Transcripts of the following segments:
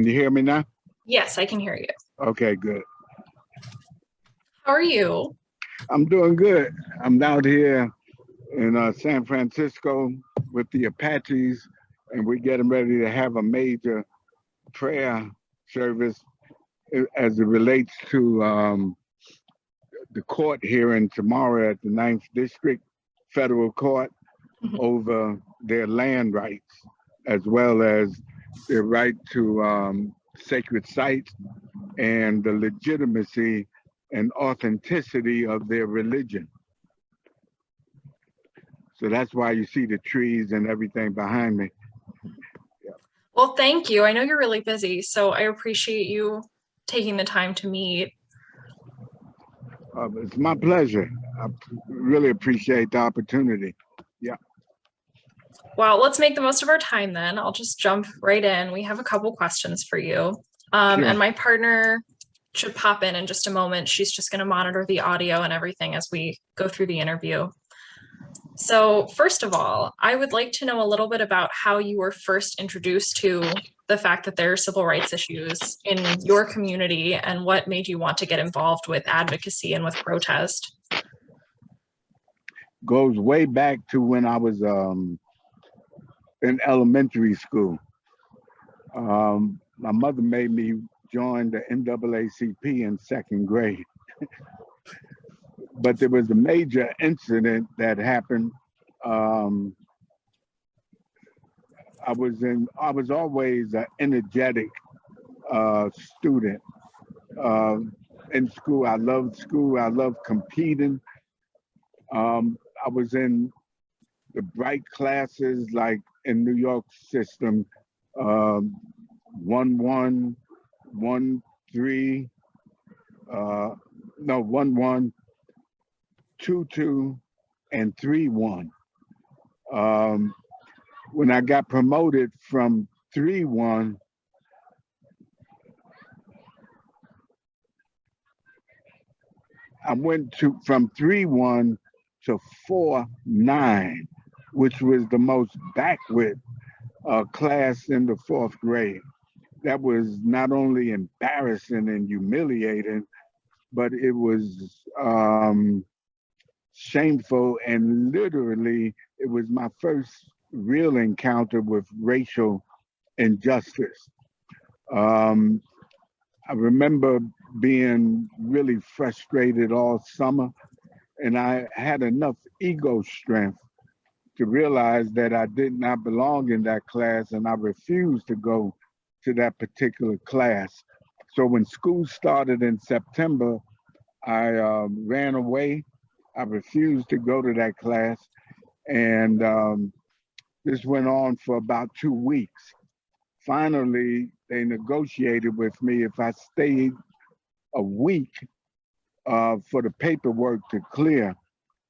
Can you hear me now? Yes, I can hear you. Okay, good. How are you? I'm doing good. I'm out here in San Francisco with the Apaches, and we're getting ready to have a major prayer service as it relates to the court hearing tomorrow at the Ninth District Federal Court over their land rights, as well as their right to sacred sites and the legitimacy and authenticity of their religion. So that's why you see the trees and everything behind me. Well, thank you. I know you're really busy, so I appreciate you taking the time to meet. It's my pleasure. I really appreciate the opportunity. Yeah. Well, let's make the most of our time then. I'll just jump right in. We have a couple questions for you. Sure. And my partner should pop in just a moment. She's just going to monitor the audio and everything as we go through the interview. So first of all, I would like to know a little bit about how you were first introduced to the fact that there are civil rights issues in your community and what made you want to get involved with advocacy and with protest. Goes way back to when I was in elementary school. My mother made me join the NAACP in second grade. But there was a major incident that happened. I was always an energetic student in school. I loved school. I loved competing. I was in the bright classes, like in New York system, 1-1, 1-3, 1-1, 2-2, and 3-1. When I got promoted from 3-1, I went from 3-1 to 4-9, which was the most backward class in the fourth grade. That was not only embarrassing and humiliating, but it was shameful, and literally it was my first real encounter with racial injustice. I remember being really frustrated all summer, and I had enough ego strength to realize that I did not belong in that class, and I refused to go to that particular class. So when school started in September, I ran away. I refused to go to that class, and this went on for about 2 weeks. Finally, they negotiated with me if I stayed a week for the paperwork to clear,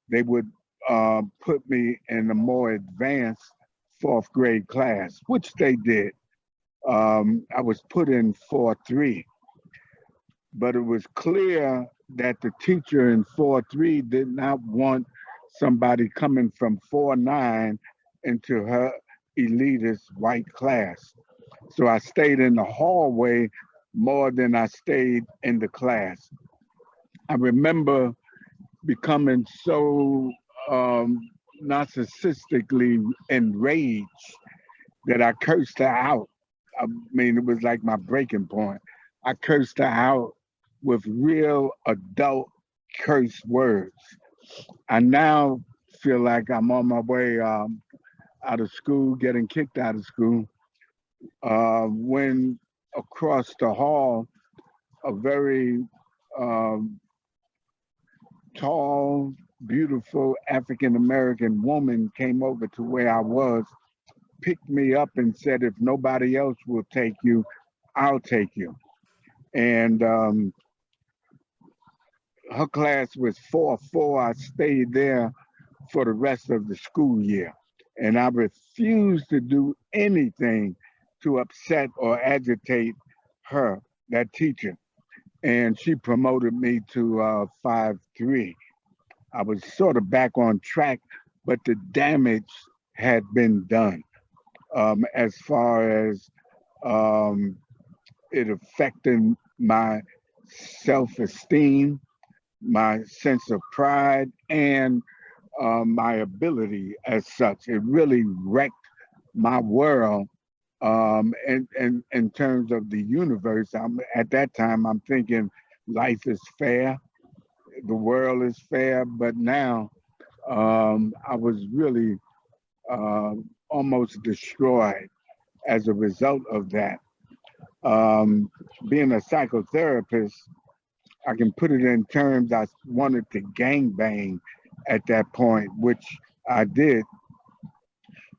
they would put me in a more advanced fourth grade class, which they did. I was put in 4-3, but it was clear that the teacher in 4-3 did not want somebody coming from 4-9 into her elitist white class. So I stayed in the hallway more than I stayed in the class. I remember becoming so narcissistically enraged that I cursed her out. I mean, it was like my breaking point. I cursed her out with real adult curse words. I now feel like I'm on my way out of school, getting kicked out of school, when across the hall, a very tall, beautiful African-American woman came over to where I was, picked me up and said, if nobody else will take you, I'll take you. And her class was 4-4. I stayed there for the rest of the school year. And I refused to do anything to upset or agitate her, that teacher. And she promoted me to 5-3. I was sort of back on track, but the damage had been done as far as it affected my self-esteem, my sense of pride, and my ability as such. It really wrecked my world. And in terms of the universe, at that time, I'm thinking life is fair, the world is fair, but now I was really uh, almost destroyed as a result of that. Being a psychotherapist, I can put it in terms I wanted to gangbang at that point, which I did.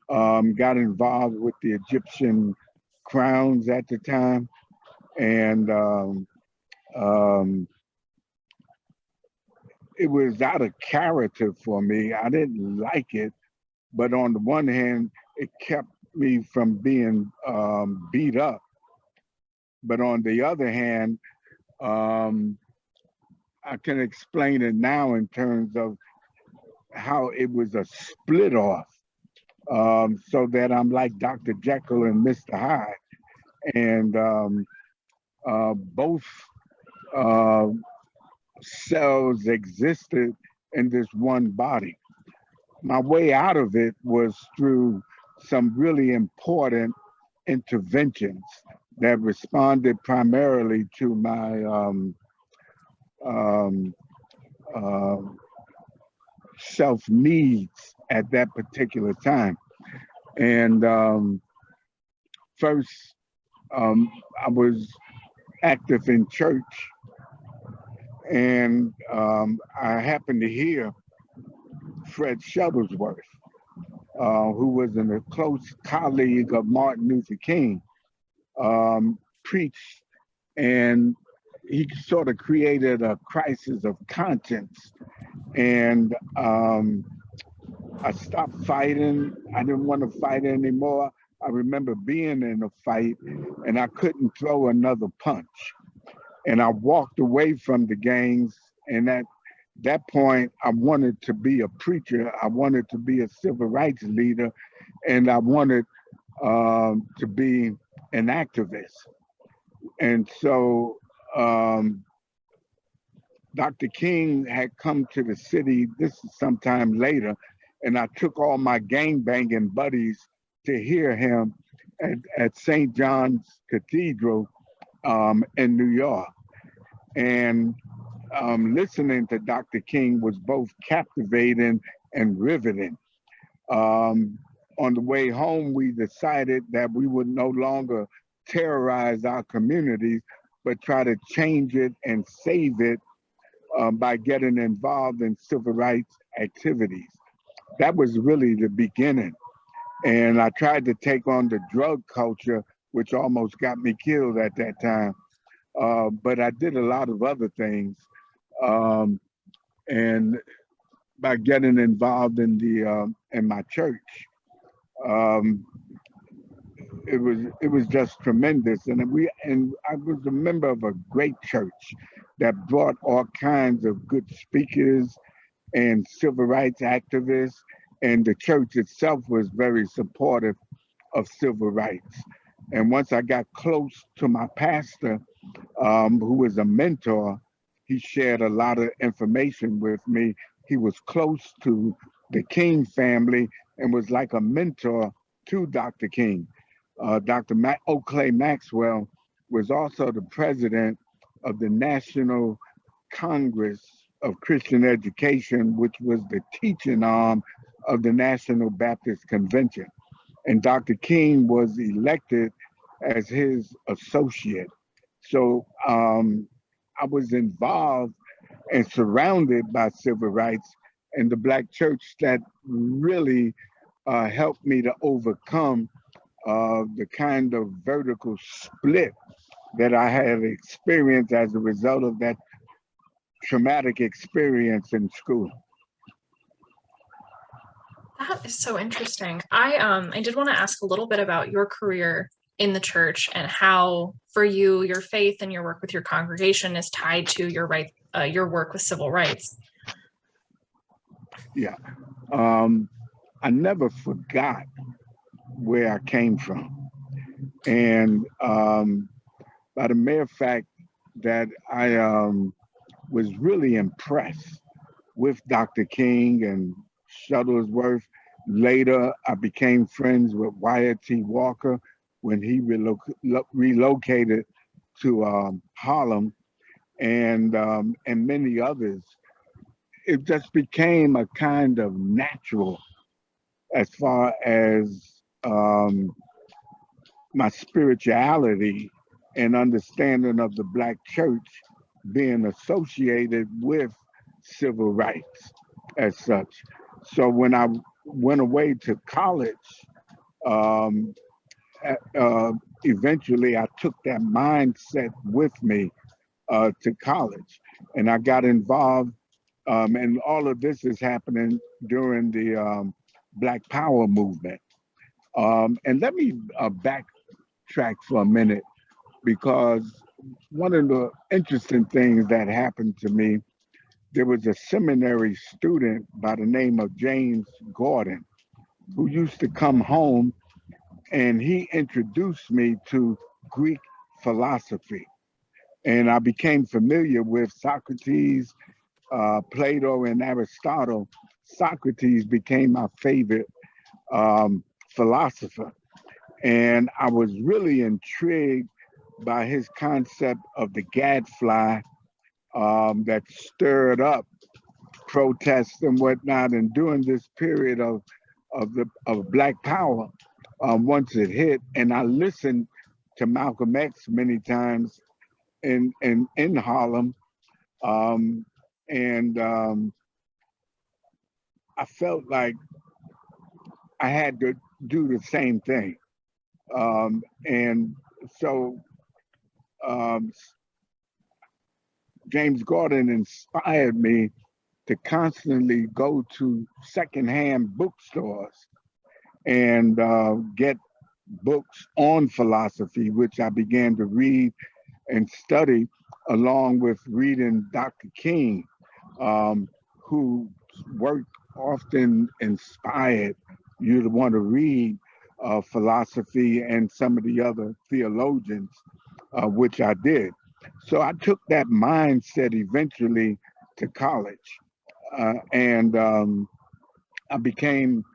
Got involved with the Egyptian crowns at the time, and um, it was out of character for me. I didn't like it, but on the one hand, it kept me from being beat up. But on the other hand, um, I can explain it now in terms of how it was a split off, so that I'm like Dr. Jekyll and Mr. Hyde, and both uh, cells existed in this one body. My way out of it was through some really important interventions that responded primarily to my um, uh, self needs at that particular time. And first, I was active in church, and I happened to hear Fred Shuttlesworth, who was a close colleague of Martin Luther King, preach, and he sort of created a crisis of conscience. And I stopped fighting. I didn't want to fight anymore. I remember being in a fight and I couldn't throw another punch. And I walked away from the gangs. And at that point, I wanted to be a preacher. I wanted to be a civil rights leader. And I wanted to be an activist. And so Dr. King had come to the city, this is sometime later, and I took all my gangbanging buddies to hear him at St. John's Cathedral in New York. And listening to Dr. King was both captivating and riveting. On the way home, we decided that we would no longer terrorize our communities, but try to change it and save it by getting involved in civil rights activities. That was really the beginning. And I tried to take on the drug culture, which almost got me killed at that time. But I did a lot of other things. And by getting involved in my church, um, it was just tremendous. And I was a member of a great church that brought all kinds of good speakers and civil rights activists, and the church itself was very supportive of civil rights. And once I got close to my pastor, who was a mentor, he shared a lot of information with me. He was close to the King family and was like a mentor to Dr. King. Dr. Oakley Maxwell was also the president of the National Congress of Christian Education, which was the teaching arm of the National Baptist Convention. And Dr. King was elected as his associate. So I was involved and surrounded by civil rights and the Black church that really helped me to overcome the kind of vertical split that I had experienced as a result of that traumatic experience in school. That is so interesting. I did want to ask a little bit about your career in the church and how, for you, your faith and your work with your congregation is tied to your work with civil rights. Yeah, I never forgot where I came from, and by the mere fact that I was really impressed with Dr. King and Shuttlesworth. Later, I became friends with Wyatt T. Walker when he relocated to Harlem, and many others. It just became a kind of natural as far as my spirituality and understanding of the Black church being associated with civil rights as such. So when I went away to college, um, eventually I took that mindset with me to college, and I got involved. And all of this is happening during the Black Power movement. And let me backtrack for a minute, because one of the interesting things that happened to me, there was a seminary student by the name of James Gordon who used to come home, and he introduced me to Greek philosophy. And I became familiar with Socrates, Plato, and Aristotle. Socrates became my favorite philosopher. And I was really intrigued by his concept of the gadfly that stirred up protests and whatnot. And during this period of Black Power, once it hit, and I listened to Malcolm X many times in Harlem, um, and I felt like I had to do the same thing. And so um, James Gordon inspired me to constantly go to secondhand bookstores and get books on philosophy, which I began to read and study, along with reading Dr. King, whose work often inspired you to want to read philosophy and some of the other theologians, which I did. So I took that mindset eventually to college, and I became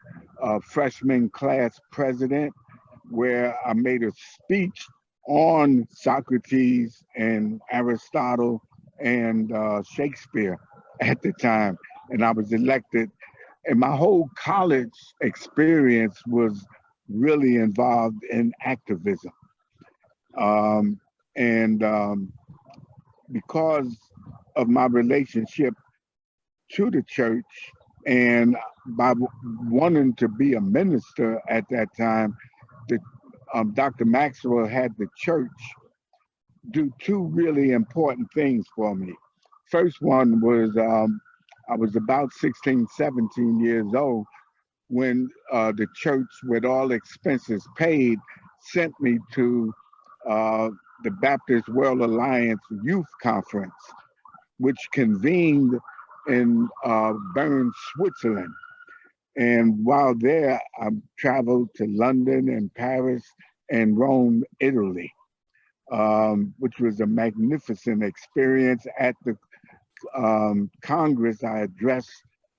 a freshman class president, where I made a speech on Socrates and Aristotle and Shakespeare at the time, and I was elected. And my whole college experience was really involved in activism. Um, and because of my relationship to the church, and by wanting to be a minister at that time, the Dr. Maxwell had the church do two really important things for me. First one was I was about 16, 17 years old when the church, with all expenses paid, sent me to the Baptist World Alliance Youth Conference, which convened in Bern, Switzerland. And while there, I traveled to London and Paris and Rome, Italy, which was a magnificent experience. At the Congress, I addressed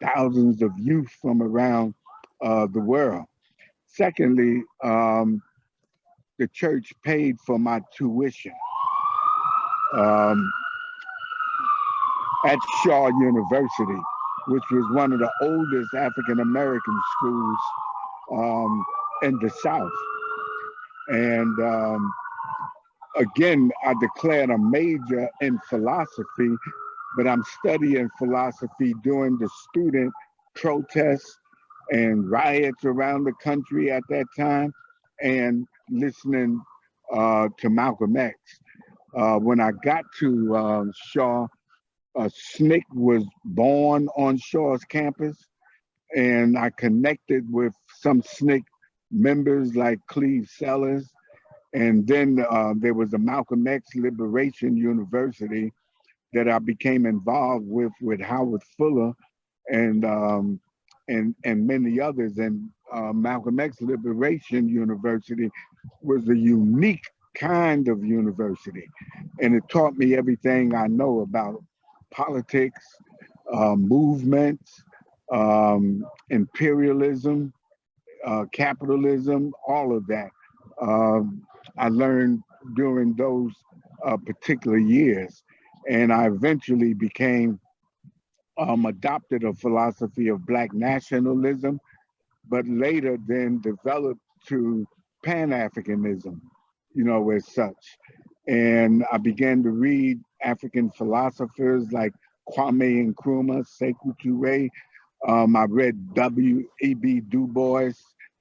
thousands of youth from around the world. Secondly, the church paid for my tuition at Shaw University, which was one of the oldest African American schools in the South. And again, I declared a major in philosophy, but I'm studying philosophy during the student protests and riots around the country at that time, and listening to Malcolm X. When I got to Shaw, a SNCC was born on Shaw's campus, and I connected with some SNCC members like Cleve Sellers. And then there was a Malcolm X Liberation University that I became involved with Howard Fuller and many others. And Malcolm X Liberation University was a unique kind of university. And it taught me everything I know about politics, movements, imperialism, capitalism, all of that. I learned during those particular years. And I eventually became adopted a philosophy of Black nationalism, but later then developed to Pan-Africanism, as such. And I began to read African philosophers like Kwame Nkrumah, Sekou Touré. I read W.E.B. Du Bois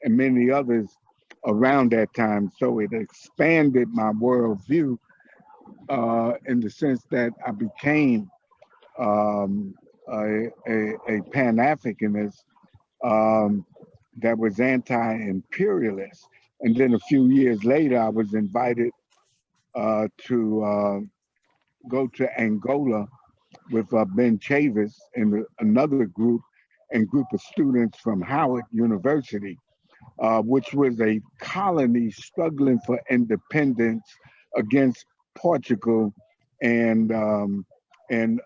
and many others around that time. So it expanded my worldview in the sense that I became a Pan-Africanist that was anti-imperialist. And then a few years later, I was invited to go to Angola with Ben Chavis and another group of students from Howard University, which was a colony struggling for independence against Portugal, and the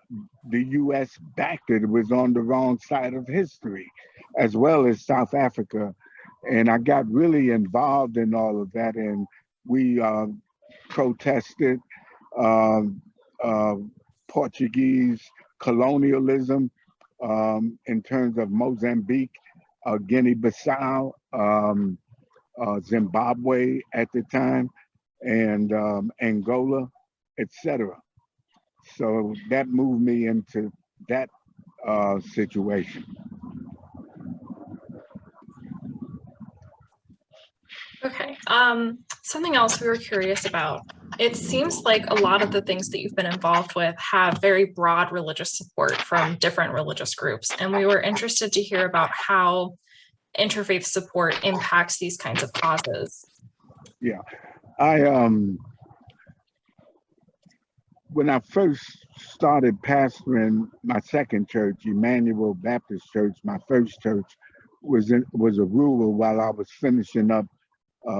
U.S. backed it. It was on the wrong side of history, as well as South Africa. And I got really involved in all of that, and we protested Portuguese colonialism in terms of Mozambique, Guinea-Bissau, Zimbabwe at the time, and Angola, etc. So that moved me into that situation. Okay. Something else we were curious about. It seems like a lot of the things that you've been involved with have very broad religious support from different religious groups. And we were interested to hear about how interfaith support impacts these kinds of causes. Yeah. When I first started pastoring my second church, Emmanuel Baptist Church, my first church was a rural while I was finishing up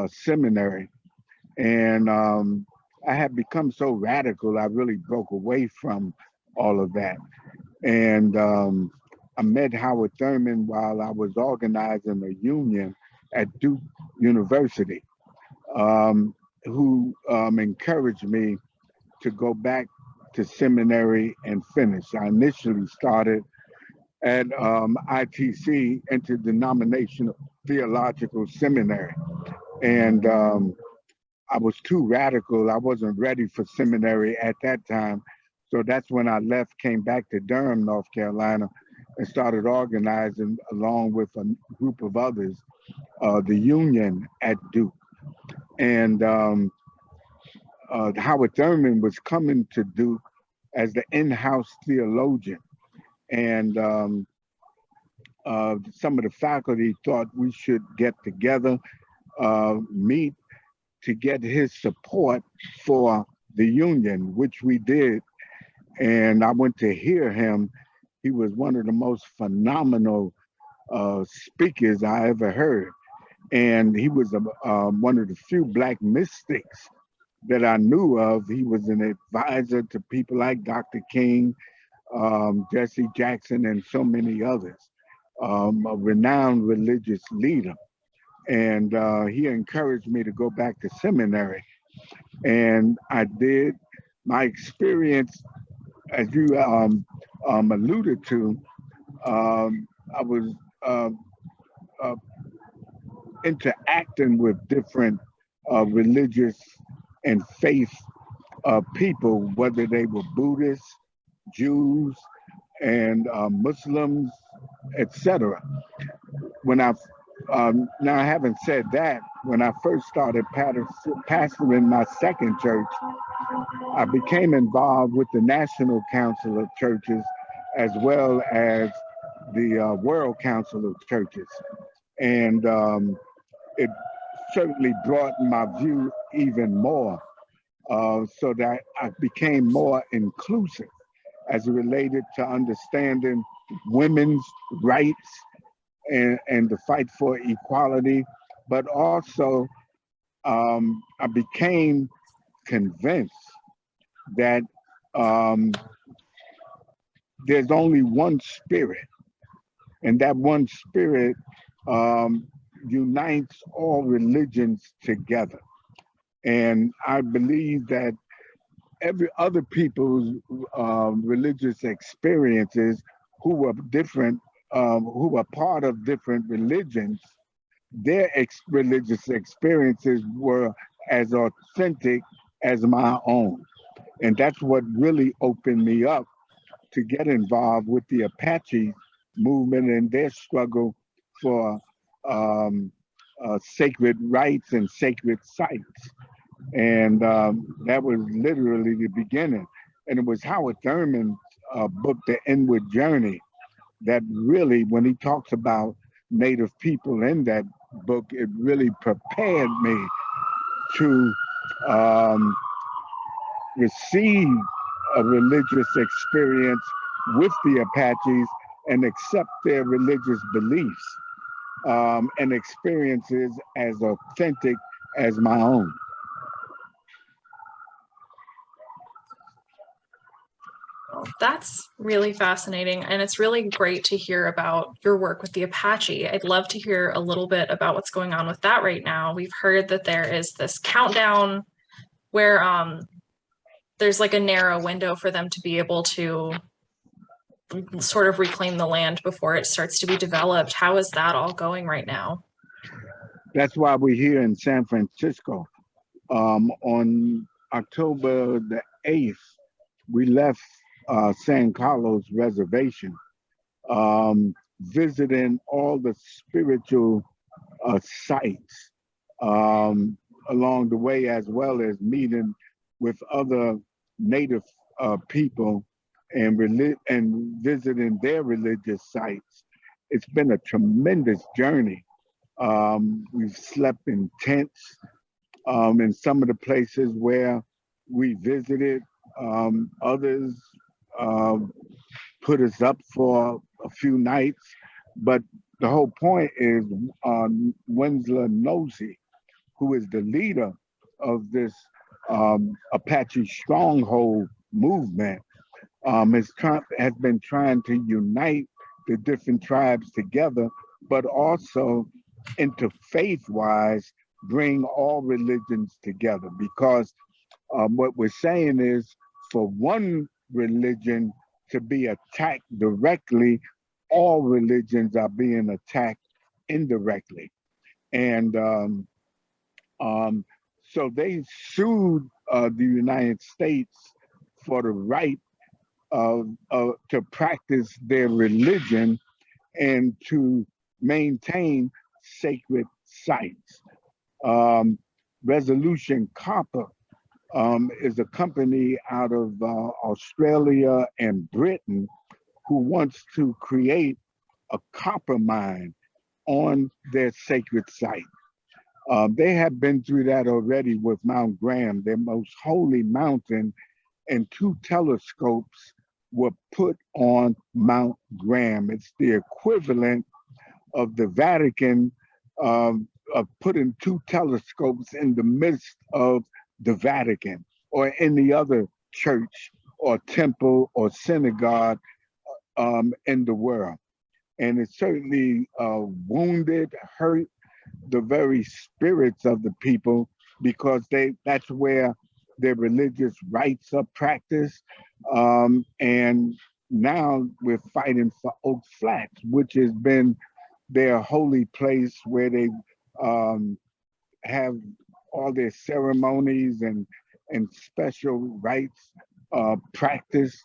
seminary. And I had become so radical, I really broke away from all of that. And I met Howard Thurman while I was organizing a union at Duke University, who encouraged me to go back to seminary and finish. I initially started at ITC, Interdenominational Theological Seminary. And I was too radical. I wasn't ready for seminary at that time. So that's when I left, came back to Durham, North Carolina, and started organizing along with a group of others, the union at Duke. And Howard Thurman was coming to Duke as the in-house theologian. And some of the faculty thought we should get together, meet to get his support for the union, which we did. And I went to hear him. He was one of the most phenomenal speakers I ever heard. And he was one of the few Black mystics that I knew of. He was an advisor to people like Dr. King, Jesse Jackson, and so many others, a renowned religious leader. And he encouraged me to go back to seminary. And I did. My experience, as you alluded to, I was interacting with different religious and faith people, whether they were Buddhists, Jews, and Muslims, etc. When now, I haven't said that, when I first started pastoring my second church, I became involved with the National Council of Churches as well as the World Council of Churches. And it certainly broadened my view even more, so that I became more inclusive as it related to understanding women's rights and the fight for equality, but also I became convinced that there's only one spirit, and that one spirit unites all religions together. And I believe that every other people's religious experiences who were different, who were part of different religions, their religious experiences were as authentic as my own. And that's what really opened me up to get involved with the Apache movement and their struggle for sacred rites and sacred sites. And that was literally the beginning. And it was Howard Thurman's book, The Inward Journey, that really, when he talks about Native people in that book, it really prepared me to receive a religious experience with the Apaches and accept their religious beliefs and experiences as authentic as my own. That's really fascinating, and it's really great to hear about your work with the Apache. I'd love to hear a little bit about what's going on with that right now. We've heard that there is this countdown where there's like a narrow window for them to be able to sort of reclaim the land before it starts to be developed. How is that all going right now? That's why we're here in San Francisco. On October the 8th, we left San Carlos Reservation, visiting all the spiritual sites along the way, as well as meeting with other Native people and visiting their religious sites. It's been a tremendous journey. We've slept in tents in some of the places where we visited. Others put us up for a few nights, but the whole point is Winslow Nosey, who is the leader of this Apache stronghold movement, has been trying to unite the different tribes together, but also interfaith-wise bring all religions together, because what we're saying is for one religion to be attacked directly, all religions are being attacked indirectly. And so they sued the United States for the right to practice their religion and to maintain sacred sites. Resolution Copper is a company out of Australia and Britain who wants to create a copper mine on their sacred site. They have been through that already with Mount Graham, their most holy mountain, and 2 telescopes were put on Mount Graham. It's the equivalent of the Vatican of putting 2 telescopes in the midst of the Vatican or any other church or temple or synagogue in the world. And it certainly wounded, hurt the very spirits of the people, because that's where their religious rites are practiced. And now we're fighting for Oak Flats, which has been their holy place where they have all their ceremonies and special rites practice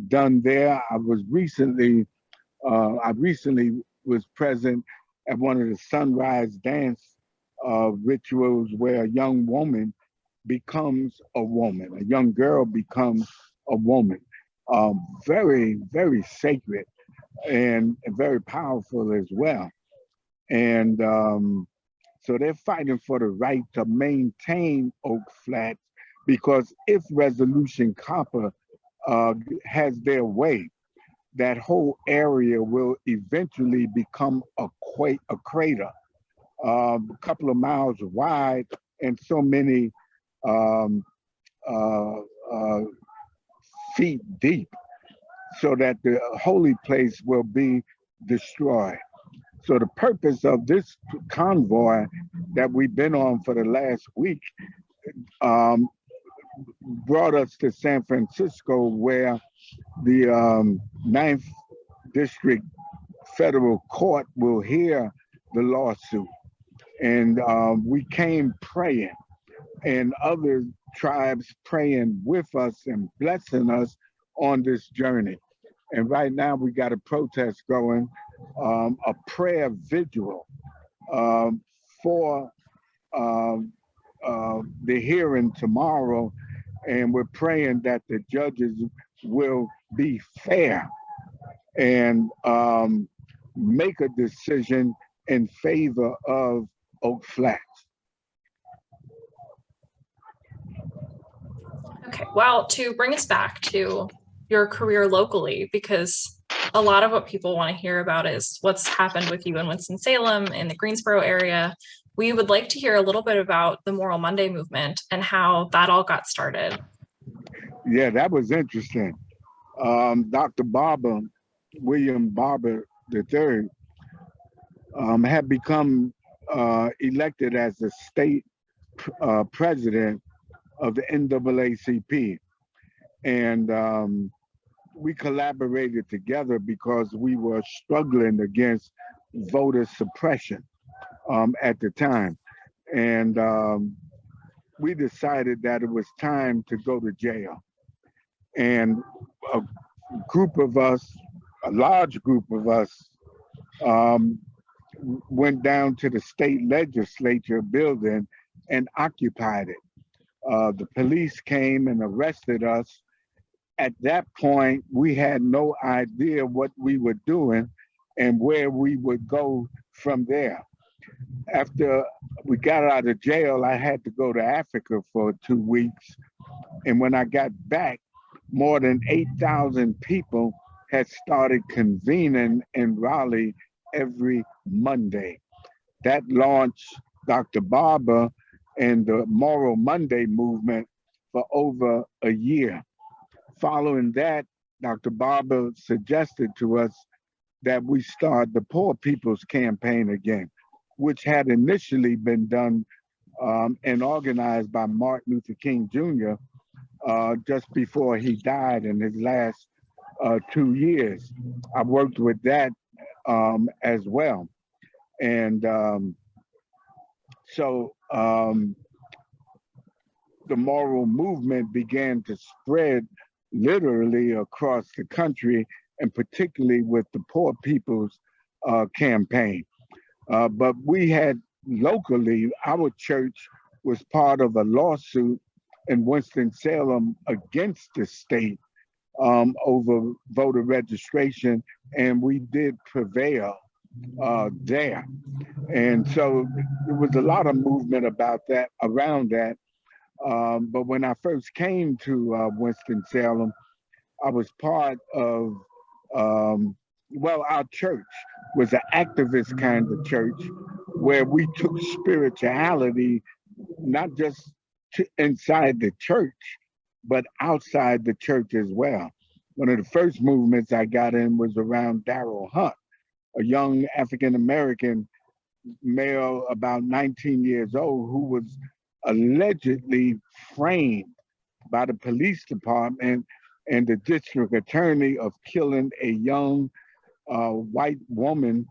done there. I recently was present at one of the sunrise dance rituals where a young woman becomes a woman, a young girl becomes a woman. Very, very sacred and very powerful as well. And so they're fighting for the right to maintain Oak Flats, because if Resolution Copper has their way, that whole area will eventually become a crater, a couple of miles wide and so many um, uh, uh, feet deep, so that the holy place will be destroyed. So the purpose of this convoy that we've been on for the last week um, brought us to San Francisco, where the Ninth District Federal Court will hear the lawsuit. And we came praying, and other tribes praying with us and blessing us on this journey. And right now we got a protest going, a prayer vigil um, for the hearing tomorrow. And we're praying that the judges will be fair and make a decision in favor of Oak Flats. Okay, well, to bring us back to your career locally, because a lot of what people want to hear about is what's happened with you in Winston-Salem, in the Greensboro area. We would like to hear a little bit about the Moral Monday movement and how that all got started. Yeah, that was interesting. Dr. Barber, William Barber III, had become elected as the state president of the NAACP. And we collaborated together because we were struggling against voter suppression at the time. And we decided that it was time to go to jail. And a group of us, a large group of us, went down to the state legislature building and occupied it. The police came and arrested us. At that point, we had no idea what we were doing and where we would go from there. After we got out of jail, I had to go to Africa for 2 weeks. And when I got back, more than 8,000 people had started convening in Raleigh every Monday. That launched Dr. Barber and the Moral Monday movement for over a year. Following that, Dr. Barber suggested to us that we start the Poor People's Campaign again, which had initially been done and organized by Martin Luther King Jr. Just before he died in his last 2 years. I worked with that as well. And so the moral movement began to spread literally across the country, and particularly with the Poor People's Campaign. But we had locally, our church was part of a lawsuit in Winston-Salem against the state over voter registration, and we did prevail there. And so there was a lot of movement about that, around that. But when I first came to Winston-Salem, I was part of, well, our church was an activist kind of church where we took spirituality not just inside the church, but outside the church as well. One of the first movements I got in was around Darrell Hunt, a young African-American male about 19 years old who was allegedly framed by the police department and the district attorney of killing a young white woman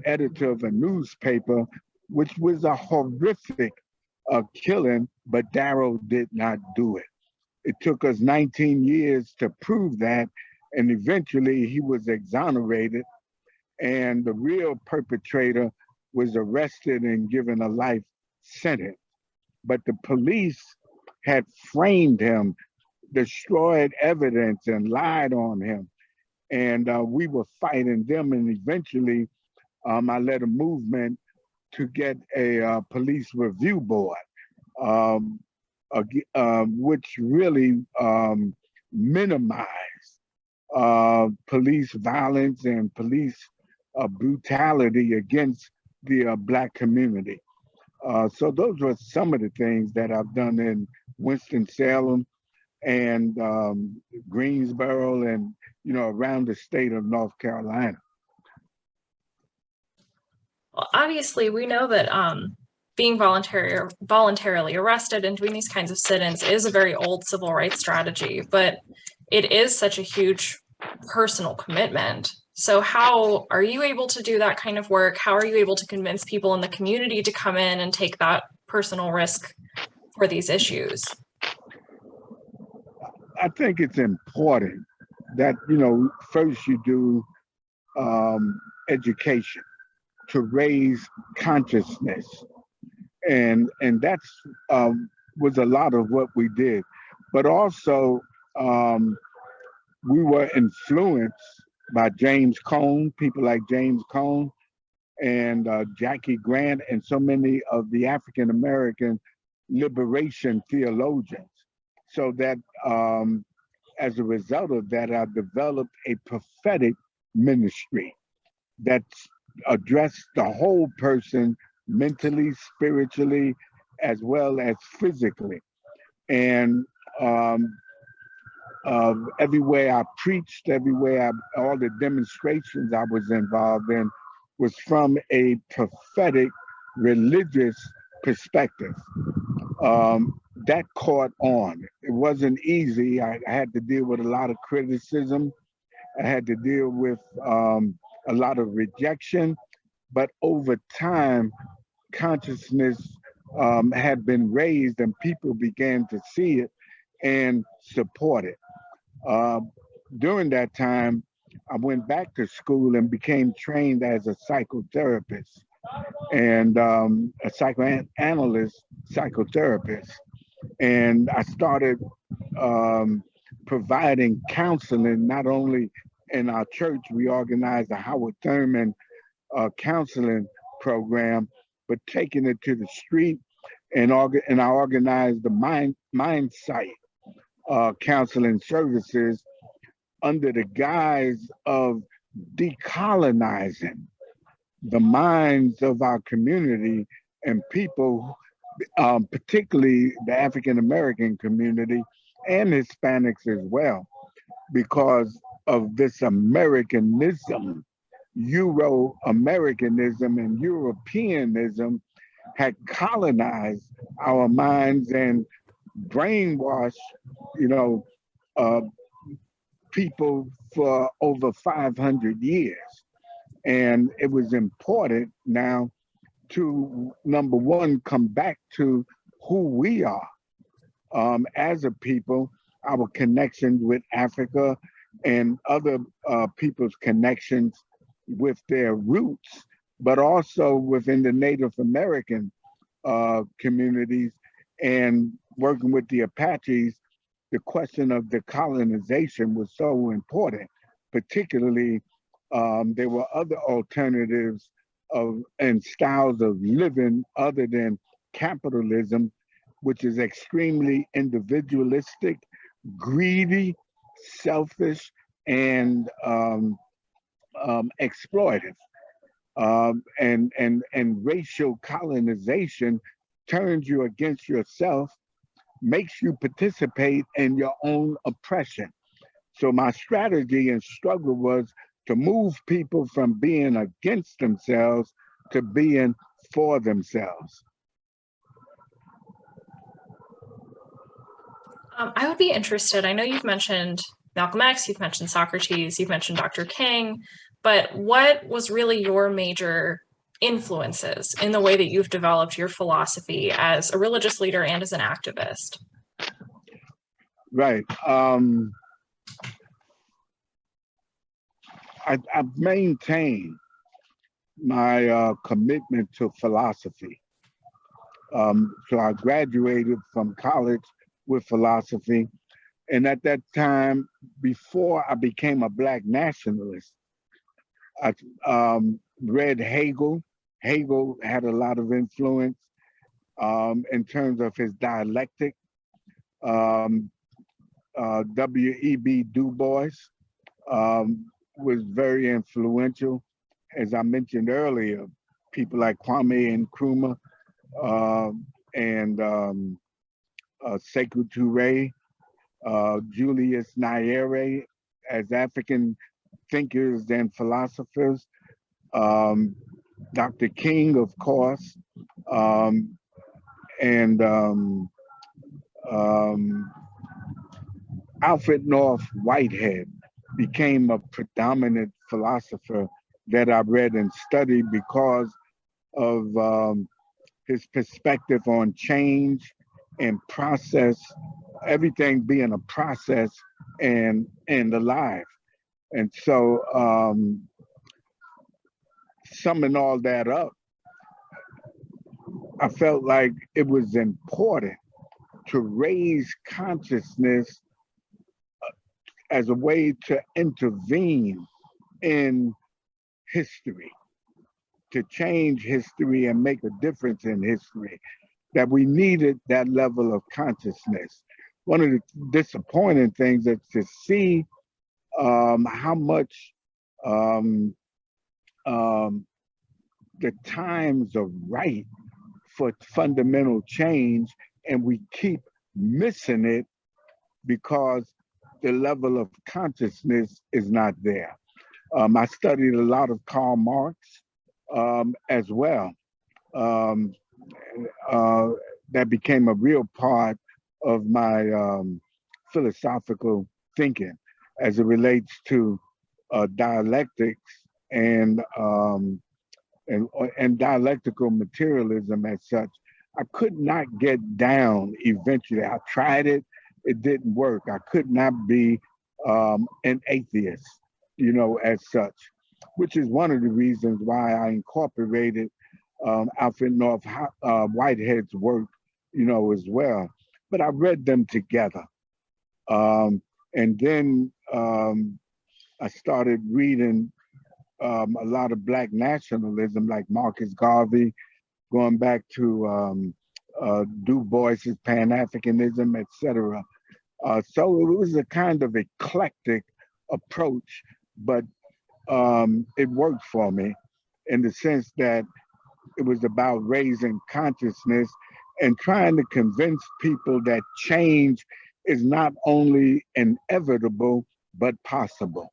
editor of a newspaper, which was a horrific killing, but Darrell did not do it. It took us 19 years to prove that, and eventually he was exonerated, and the real perpetrator was arrested and given a life sentence. But the police had framed him, destroyed evidence, and lied on him. And we were fighting them, and eventually I led a movement to get a police review board, which really minimized police violence and police brutality against the Black community. So those were some of the things that I've done in Winston-Salem and Greensboro and, around the state of North Carolina. Well, obviously, we know that being voluntarily arrested and doing these kinds of sit-ins is a very old civil rights strategy, but it is such a huge personal commitment. So how are you able to do that kind of work? How are you able to convince people in the community to come in and take that personal risk for these issues? I think it's important that, first you do education to raise consciousness. And that's was a lot of what we did. But also, we were influenced by James Cone, people like James Cone and Jackie Grant, and so many of the African American liberation theologians. So that as a result of that, I developed a prophetic ministry that addressed the whole person mentally, spiritually, as well as physically. And everywhere I preached, all the demonstrations I was involved in was from a prophetic religious perspective. That caught on. It wasn't easy. I had to deal with a lot of criticism. I had to deal with a lot of rejection, but over time, consciousness had been raised and people began to see it and support it. During that time, I went back to school and became trained as a psychotherapist and a psychoanalyst psychotherapist. And I started providing counseling, not only in our church, we organized a Howard Thurman counseling program, but taking it to the street, and I organized the mind sight counseling services under the guise of decolonizing the minds of our community and people, particularly the African American community and Hispanics as well, because of this Americanism, Euro-Americanism and Europeanism had colonized our minds and brainwashed, people for over 500 years. And it was important now to, number one, come back to who we are as a people, our connection with Africa and other people's connections with their roots, but also within the Native American communities and working with the Apaches. The question of decolonization was so important, particularly there were other alternatives and styles of living other than capitalism, which is extremely individualistic, greedy, selfish, and exploitive. And racial colonization turns you against yourself, makes you participate in your own oppression. So my strategy and struggle was to move people from being against themselves to being for themselves. I would be interested. I know you've mentioned Malcolm X, you've mentioned Socrates, you've mentioned Dr. King, but what was really your major influences in the way that you've developed your philosophy as a religious leader and as an activist? Right. I've maintained my commitment to philosophy. So I graduated from college with philosophy. And at that time, before I became a Black nationalist, I read Hegel. Hegel had a lot of influence in terms of his dialectic. W.E.B. Du Bois was very influential. As I mentioned earlier, people like Kwame Nkrumah and Sekou Touré, Julius Nyerere as African thinkers and philosophers, Dr. King, of course, um, and Alfred North Whitehead became a predominant philosopher that I read and studied because of his perspective on change and process, everything being a process and alive. And so summing all that up, I felt like it was important to raise consciousness as a way to intervene in history, to change history and make a difference in history, that we needed that level of consciousness. One of the disappointing things is to see how much the times are right for fundamental change, and we keep missing it because the level of consciousness is not there. I studied a lot of Karl Marx as well. That became a real part of my philosophical thinking as it relates to dialectics and dialectical materialism as such. I could not get down eventually. I tried it, it didn't work. I could not be an atheist, as such, which is one of the reasons why I incorporated Alfred North Whitehead's work, as well. But I read them together. And then I started reading a lot of Black nationalism, like Marcus Garvey, going back to Du Bois's Pan-Africanism, etc. So it was a kind of eclectic approach, but it worked for me in the sense that it was about raising consciousness and trying to convince people that change is not only inevitable, but possible.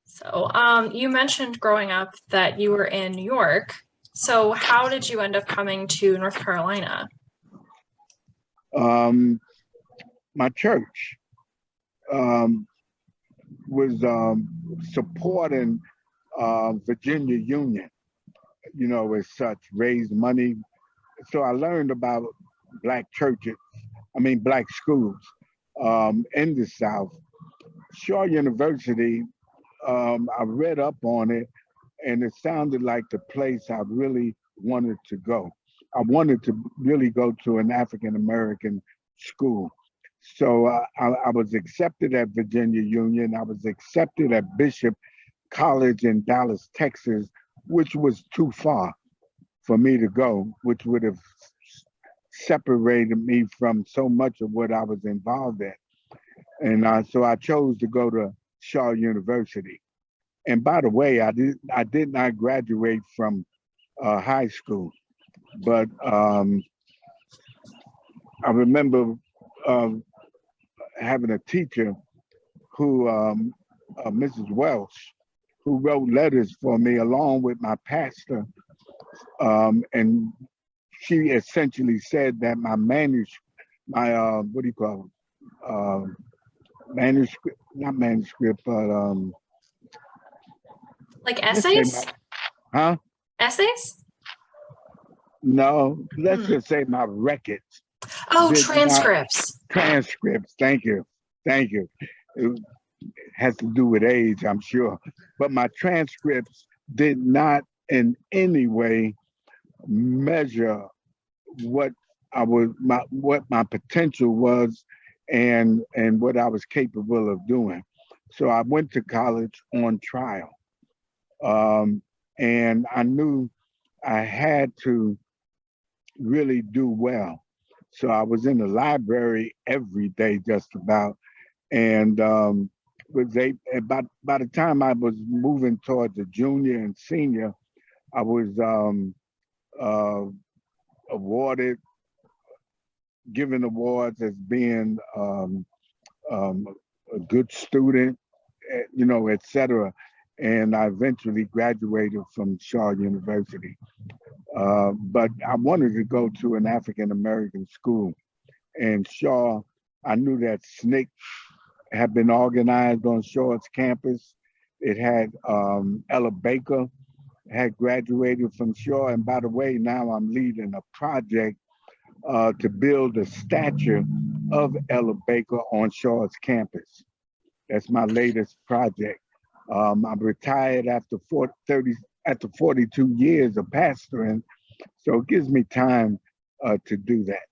So you mentioned growing up that you were in New York. So how did you end up coming to North Carolina? My church was supporting Virginia Union, as such, raised money. So I learned about Black churches, Black schools in the South. Shaw University, I read up on it, and it sounded like the place I really wanted to go. I wanted to really go to an African American school. So I was accepted at Virginia Union. I was accepted at Bishop College in Dallas, Texas, which was too far for me to go, which would have separated me from so much of what I was involved in. And so I chose to go to Shaw University. And by the way, I did not graduate from high school, but I remember having a teacher who, Mrs. Welsh, who wrote letters for me along with my pastor. And she essentially said that my manuscript, manuscript, not manuscript, but like essays? Essays? No, let's just say my records. Oh, transcripts. Transcripts, thank you. It has to do with age, I'm sure. But my transcripts did not in any way measure what my potential was and what I was capable of doing. So I went to college on trial. And I knew I had to really do well. So I was in the library every day, just about. And by the time I was moving towards a junior and senior, I was uh, awarded, given awards as being um, a good student, you know, etc. And I eventually graduated from Shaw University. But I wanted to go to an African American school. And Shaw, I knew that SNCC had been organized on Shaw's campus. It had Ella Baker had graduated from Shaw. And by the way, now I'm leading a project to build a statue of Ella Baker on Shaw's campus. That's my latest project. I'm retired after 42 years of pastoring, so it gives me time to do that.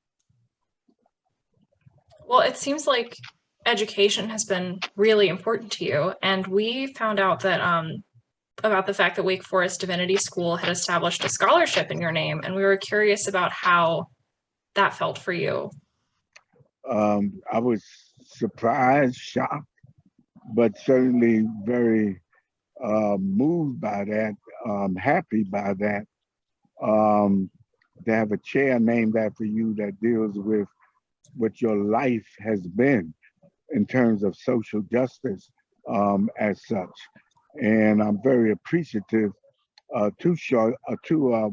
Well, it seems like education has been really important to you, and we found out that about the fact that Wake Forest Divinity School had established a scholarship in your name, and we were curious about how that felt for you. I was surprised, shocked, but certainly very moved by that, happy by that. To have a chair named after you that deals with what your life has been in terms of social justice as such. And I'm very appreciative to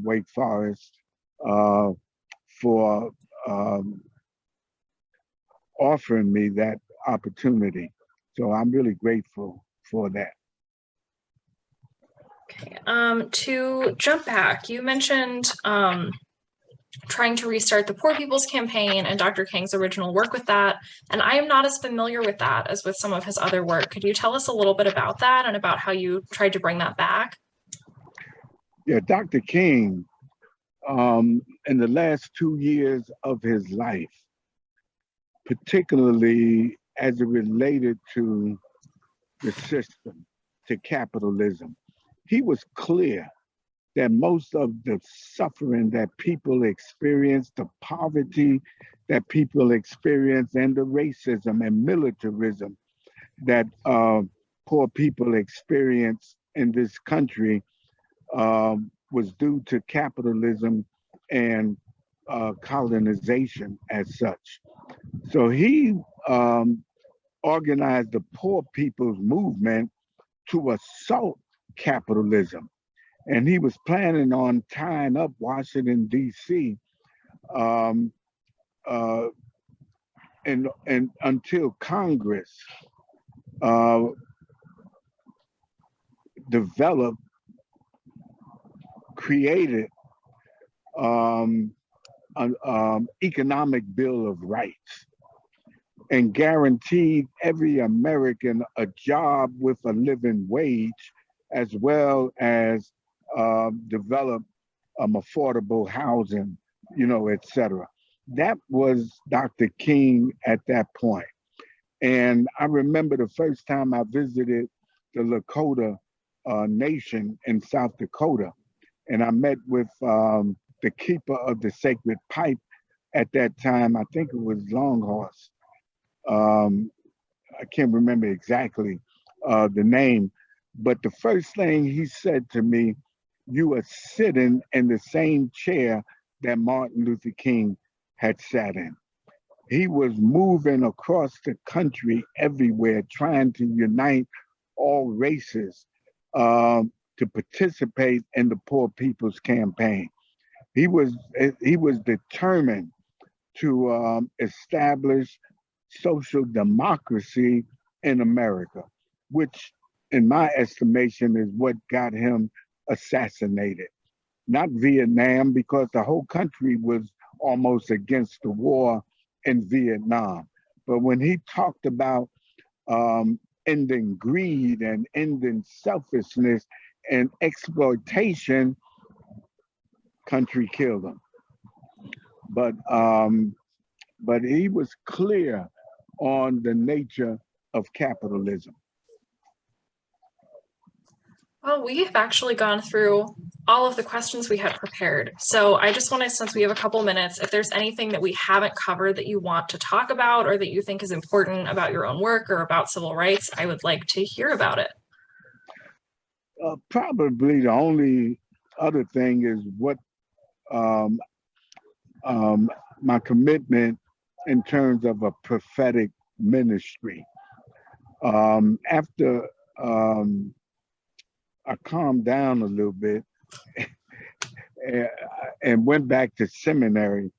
Wake Forest for offering me that opportunity. So I'm really grateful for that. Okay. To jump back, you mentioned trying to restart the Poor People's Campaign and Dr. King's original work with that. And I am not as familiar with that as with some of his other work. Could you tell us a little bit about that and about how you tried to bring that back? Yeah, Dr. King, in the last 2 years of his life, particularly as it related to the system, to capitalism, he was clear that most of the suffering that people experience, the poverty that people experience, and the racism and militarism that poor people experience in this country was due to capitalism and colonization as such. So he organized the Poor People's Movement to assault capitalism. And he was planning on tying up Washington, D.C. And until Congress created an economic bill of rights and guaranteed every American a job with a living wage, as well as develop affordable housing, you know, et cetera. That was Dr. King at that point. And I remember the first time I visited the Lakota Nation in South Dakota, and I met with the keeper of the sacred pipe at that time. I think it was Longhorse. I can't remember exactly the name, but the first thing he said to me, "You are sitting in the same chair that Martin Luther King had sat in." He was moving across the country everywhere, trying to unite all races to participate in the Poor People's Campaign. He was determined to establish social democracy in America, which in my estimation is what got him assassinated. Not Vietnam, because the whole country was almost against the war in Vietnam. But when he talked about ending greed and ending selfishness and exploitation, country killed him. But he was clear on the nature of capitalism. Well, we have actually gone through all of the questions we had prepared. So I just want to, since we have a couple minutes, if there's anything that we haven't covered that you want to talk about or that you think is important about your own work or about civil rights, I would like to hear about it. Probably the only other thing is what um, my commitment in terms of a prophetic ministry. After I calmed down a little bit and went back to seminary,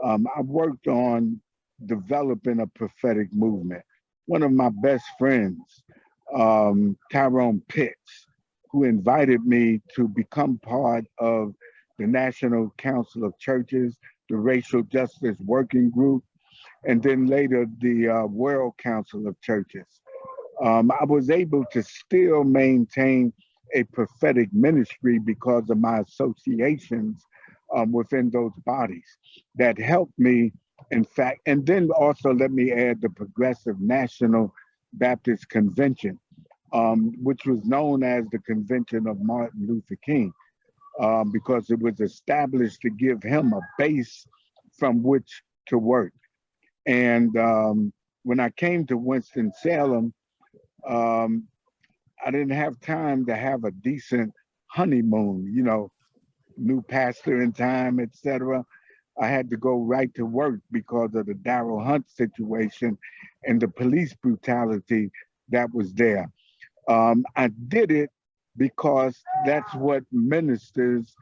I worked on developing a prophetic movement. One of my best friends, Tyrone Pitts, who invited me to become part of the National Council of Churches, the Racial Justice Working Group, and then later the World Council of Churches. I was able to still maintain a prophetic ministry because of my associations within those bodies that helped me, in fact, and then also let me add the Progressive National Baptist Convention, which was known as the Convention of Martin Luther King, because it was established to give him a base from which to work. And when I came to Winston-Salem, I didn't have time to have a decent honeymoon, you know, new pastor in time, etc. I had to go right to work because of the Darrell Hunt situation and the police brutality that was there. I did it because that's what ministers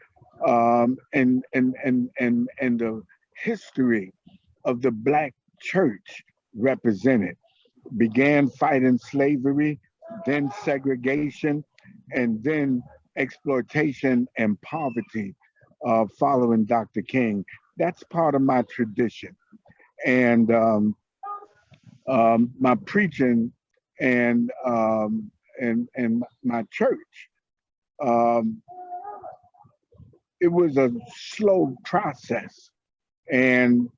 and the history of the Black church represented. Began fighting slavery, then segregation, and then exploitation and poverty following Dr. King. That's part of my tradition. And my preaching and my church, it was a slow process. And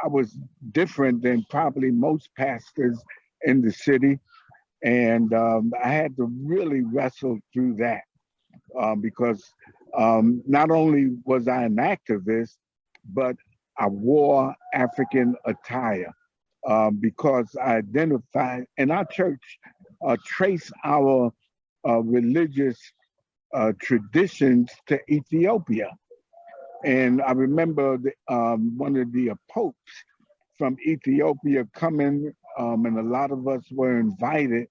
I was different than probably most pastors in the city. And I had to really wrestle through that because not only was I an activist, but I wore African attire because I identified, and our church traced our religious traditions to Ethiopia. And I remember one of the popes from Ethiopia coming, and a lot of us were invited.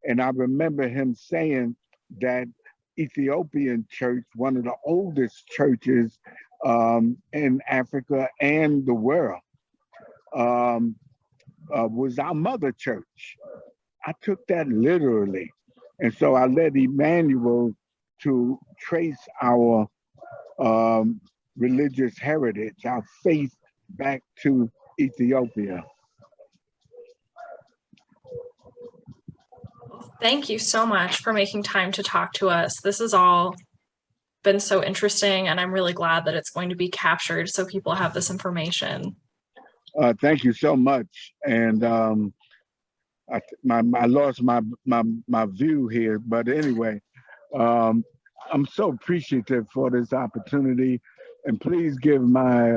And I remember him saying that Ethiopian church, one of the oldest churches in Africa and the world, was our mother church. I took that literally. And so I led Emmanuel to trace our religious heritage, our faith back to Ethiopia. Thank you so much for making time to talk to us. This has all been so interesting, and I'm really glad that it's going to be captured so people have this information. Thank you so much. And I lost my view here, but anyway, I'm so appreciative for this opportunity, and please give my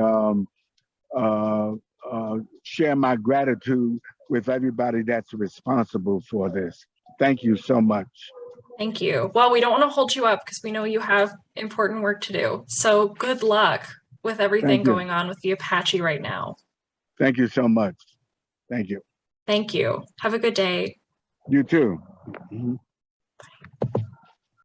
share my gratitude with everybody that's responsible for this. Thank you so much. Thank you. Well, we don't want to hold you up because we know you have important work to do. So good luck with everything going on with the Apache right now. Thank you so much. Thank you. Thank you. Have a good day. You too. Mm-hmm.